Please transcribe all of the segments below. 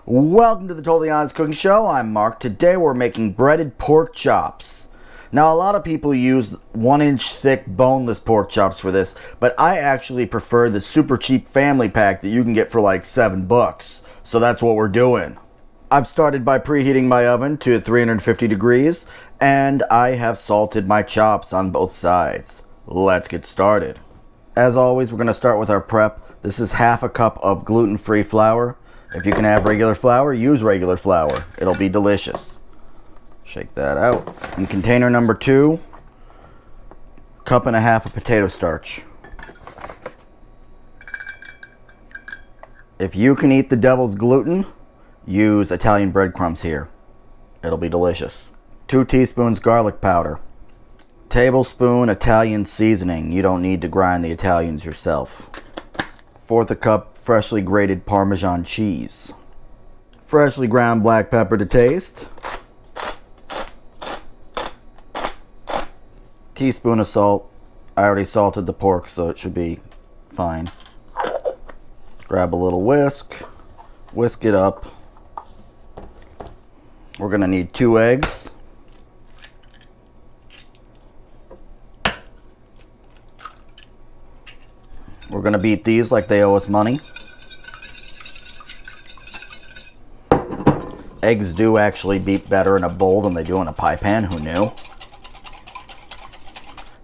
Welcome to the Totally Honest Cooking Show. I'm Mark. Today we're making breaded pork chops. Now a lot of people use 1-inch thick boneless pork chops for this, but I actually prefer the super cheap family pack that you can get for like $7. So that's what we're doing. I've started by preheating my oven to 350 degrees and I have salted my chops on both sides. Let's get started. As always, we're going to start with our prep. This is half a cup of gluten-free flour. If you can have regular flour, use regular flour. It'll be delicious. Shake that out. In container number 2, cup and a half of potato starch. If you can eat the devil's gluten, use Italian breadcrumbs here. It'll be delicious. 2 teaspoons garlic powder. Tablespoon Italian seasoning. You don't need to grind the Italians yourself. 1/4 a cup freshly grated Parmesan cheese. Freshly ground black pepper to taste. Teaspoon of salt. I already salted the pork, so it should be fine. Grab a little whisk. Whisk it up. We're going to need 2 eggs. We're going to beat these like they owe us money. Eggs do actually beat better in a bowl than they do in a pie pan. Who knew?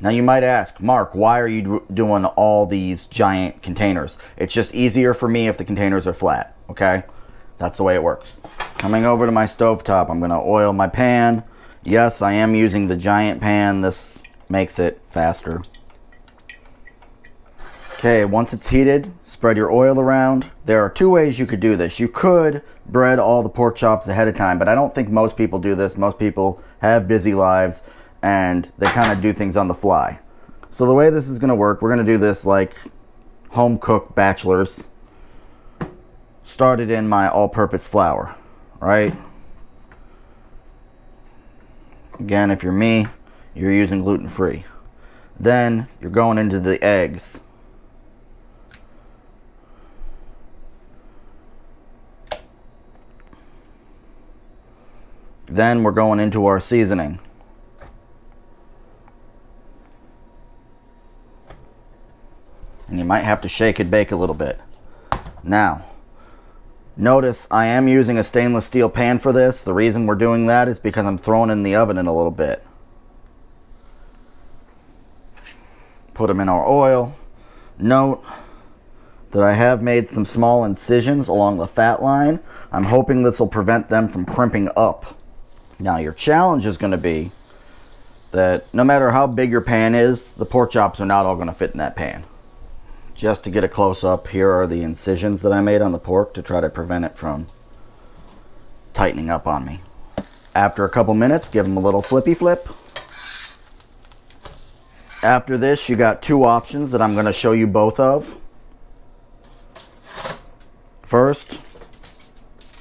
Now you might ask, Mark, why are you doing all these giant containers? It's just easier for me if the containers are flat, okay? That's the way it works. Coming over to my stovetop, I'm going to oil my pan. Yes, I am using the giant pan. This makes it faster. Okay, once it's heated, spread your oil around. There are 2 ways you could do this. You could bread all the pork chops ahead of time, but I don't think most people do this. Most people have busy lives and they kind of do things on the fly. So the way this is going to work, we're going to do this like home cook bachelors. Started in my all-purpose flour, right? Again, if you're me, you're using gluten-free. Then you're going into the eggs. Then we're going into our seasoning. And you might have to shake and bake a little bit. Now, notice I am using a stainless steel pan for this. The reason we're doing that is because I'm throwing in the oven in a little bit. Put them in our oil. Note that I have made some small incisions along the fat line. I'm hoping this will prevent them from crimping up. Now your challenge is going to be that no matter how big your pan is, the pork chops are not all going to fit in that pan. Just to get a close-up, here are the incisions that I made on the pork to try to prevent it from tightening up on me. After a couple minutes, give them a little flippy flip. After this, you got 2 options that I'm going to show you both of. First,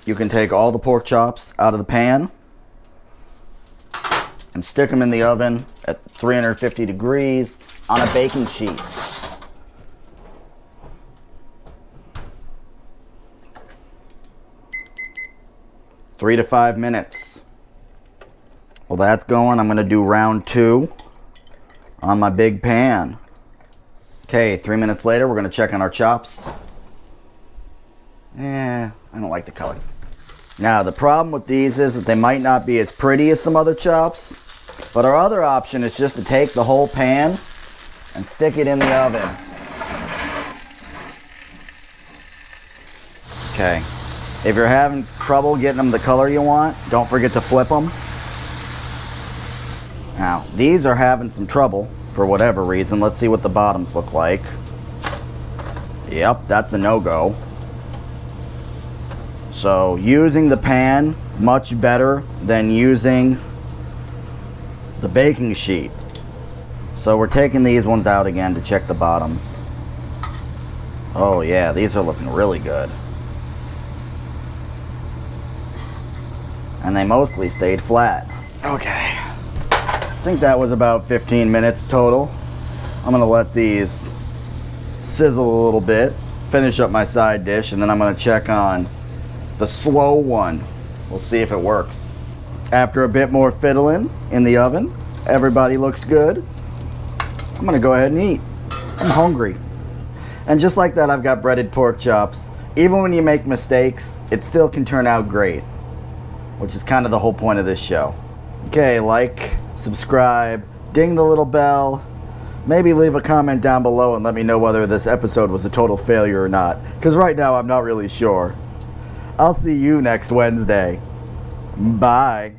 you can take all the pork chops out of the pan and stick them in the oven at 350 degrees on a baking sheet. Three to 5 minutes. Well, that's going. I'm going to do round 2 on my big pan. Okay, 3 minutes later, we're going to check on our chops. I don't like the color. Now, the problem with these is that they might not be as pretty as some other chops, but our other option is just to take the whole pan and stick it in the oven. Okay. If you're having trouble getting them the color you want, don't forget to flip them. Now, these are having some trouble for whatever reason. Let's see what the bottoms look like. Yep, that's a no-go. So, using the pan, much better than using the baking sheet. So we're taking these ones out again to check the bottoms. Oh yeah, these are looking really good. And they mostly stayed flat. Okay. I think that was about 15 minutes total. I'm gonna let these sizzle a little bit, finish up my side dish, and then I'm gonna check on the slow one. We'll see if it works. After a bit more fiddling in the oven, everybody looks good. I'm gonna go ahead and eat. I'm hungry. And just like that, I've got breaded pork chops. Even when you make mistakes, it still can turn out great, which is kind of the whole point of this show. Okay, like, subscribe, ding the little bell, maybe leave a comment down below and let me know whether this episode was a total failure or not, because right now I'm not really sure. I'll see you next Wednesday. Bye.